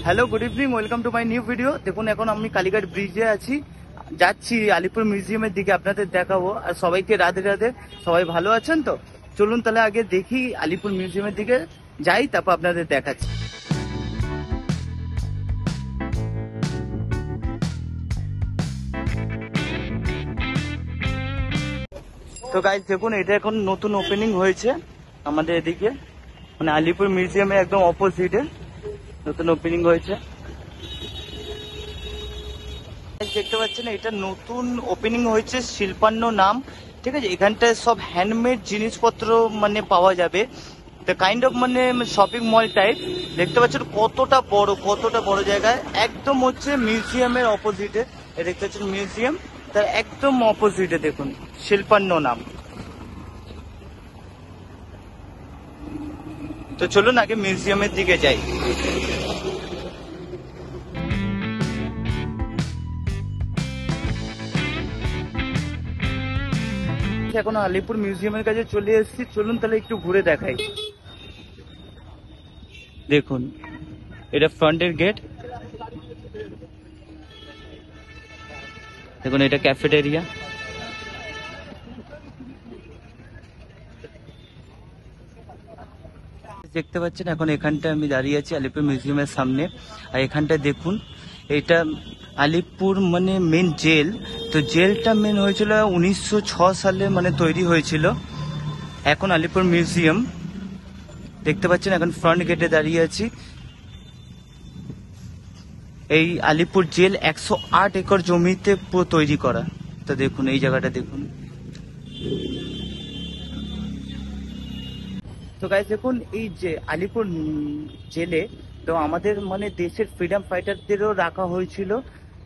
Hello, good evening, welcome to my new video. দেখুন এখন আমি কালীঘাট ব্রিজে আছি, যাচ্ছি আলিপুর মিউজিয়ামের দিকে, আপনাদের দেখাবো। আর সবাইকে রাধে রাধে। সবাই ভালো আছেন তো? চলুন তাহলে আগে দেখি আলিপুর মিউজিয়ামের দিকে যাই, তারপর আপনাদের দেখাচ্ছি। তো গাইজ দেখুন, এটা এখন নতুন ওপেনিং হয়েছে আমাদের এদিকে, মানে আলিপুর মিউজিয়ামের একদম অপোজিটে নতুন ওপেনিং হয়েছে। দেখতে পাচ্ছেন এটা নতুন ওপেনিং হয়েছে, শিল্পান্ন নাম, ঠিক আছে। এখানটায় সব হ্যান্ডমেড জিনিসপত্র মানে পাওয়া যাবে, কাইন্ড অফ মানে শপিং মল টাইপ। দেখতে পাচ্ছেন কতটা বড় জায়গায়, একদম হচ্ছে মিউজিয়ামের অপোজিটে। দেখতে পাচ্ছেন মিউজিয়াম, তার একদম অপোজিটে দেখুন শিল্পান্ন নাম। তো চলুন আগে মিউজিয়ামের দিকে যাই। এখন আলিপুর মিউজিয়ামের কাছে চলে এসেছি, চলুন তাহলে একটু ঘুরে দেখাই। দেখুন এটা ফ্রন্টের গেট, দেখুন এটা ক্যাফেটেরিয়া। দেখতে পাচ্ছেন এখন এখানটা আমি দাঁড়িয়ে আছি আলিপুর মিউজিয়ামের সামনে। আর এখানটা দেখুন, এটা আলিপুর মানে মেন জেল। তো জেলটা মেন হয়েছিল 1906 সালে মানে তৈরি হয়েছিল। এখন আলিপুর মিউজিয়াম দেখতে পাচ্ছেন, এখন ফ্রন্ট গেটে দাঁড়িয়ে আছি। এই আলিপুর জেল 108 একর জমিতে পুরো তৈরি করা। তো দেখুন এই জায়গাটা দেখুন। তো গাইস দেখুন, এই যে আলিপুর জেলে তো আমাদের মানে দেশের ফ্রিডম ফাইটারদেরও রাখা হয়েছিল,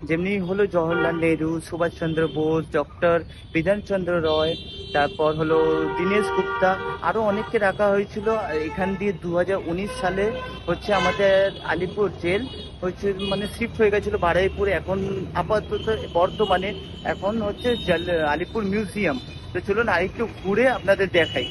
যেমনি হলো জওহরলাল নেহরু, সুভাষচন্দ্র বোস, ডক্টর বিধানচন্দ্র রয়, তারপর হলো দীনেশ গুপ্তা, আরো অনেককে রাখা হয়েছিল। এখান দিয়ে 2019 সালে হচ্ছে আমাদের আলিপুর জেল হচ্ছে মানে শিফট হয়ে গেছিল বারুইপুরে। এখন আপাতত বর্তমানে এখন হচ্ছে আলিপুর মিউজিয়াম। তো চলুন আরেকটু ঘুরে আপনাদের দেখাই।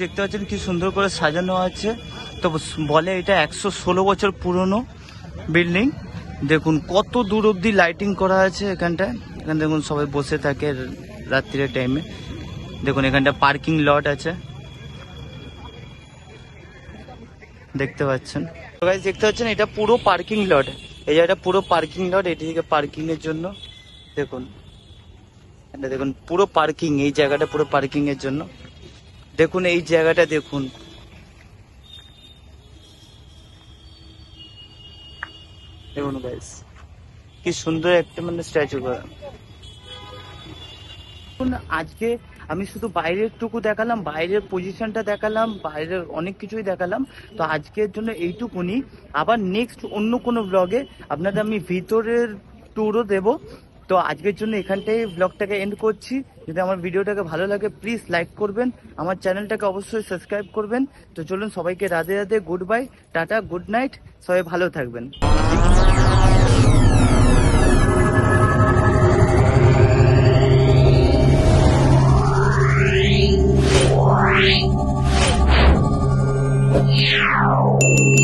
দেখতে পাচ্ছেন কি সুন্দর করে সাজানো আছে। তো বলে এটা 116 বছর পুরনো বিল্ডিং। দেখুন কত দূর অব্দি লাইটিং করা আছে এখানটায়। এখানে দেখুন সবাই বসে থাকে রাত্রির টাইমে। দেখুন এখানটা পার্কিং লট আছে, দেখতে পাচ্ছেন। দেখতে পাচ্ছেন এটা পুরো পার্কিং লট, এই জায়গাটা পুরো পার্কিং লট। এদিকে পার্কিং এর জন্য দেখুন, এটা দেখুন পুরো পার্কিং, এই জায়গাটা পুরো পার্কিং এর জন্য। দেখুন এই জায়গাটা দেখুন, দেখুন গাইস কি সুন্দর একটা মানে স্ট্যাচু করা। আজকে আমি শুধু বাইরের টুকু দেখালাম, বাইরের পজিশনটা দেখালাম, বাইরের অনেক কিছুই দেখালাম। তো আজকের জন্য এইটুকুনি। আবার নেক্সট অন্য কোনো ব্লগে আপনাদের আমি ভিতরের ট্যুরও দেবো। তো আজকের জন্য এখানটাই ব্লগটাকে এন্ড করছি। যদি আমার ভিডিওটাকে ভালো লাগে প্লিজ লাইক করবেন, আমার চ্যানেলটাকে অবশ্যই সাবস্ক্রাইব করবেন। তো চলুন সবাইকে Radhe Radhe, good bye, tata, good night, সবাই ভালো থাকবেন। Meow.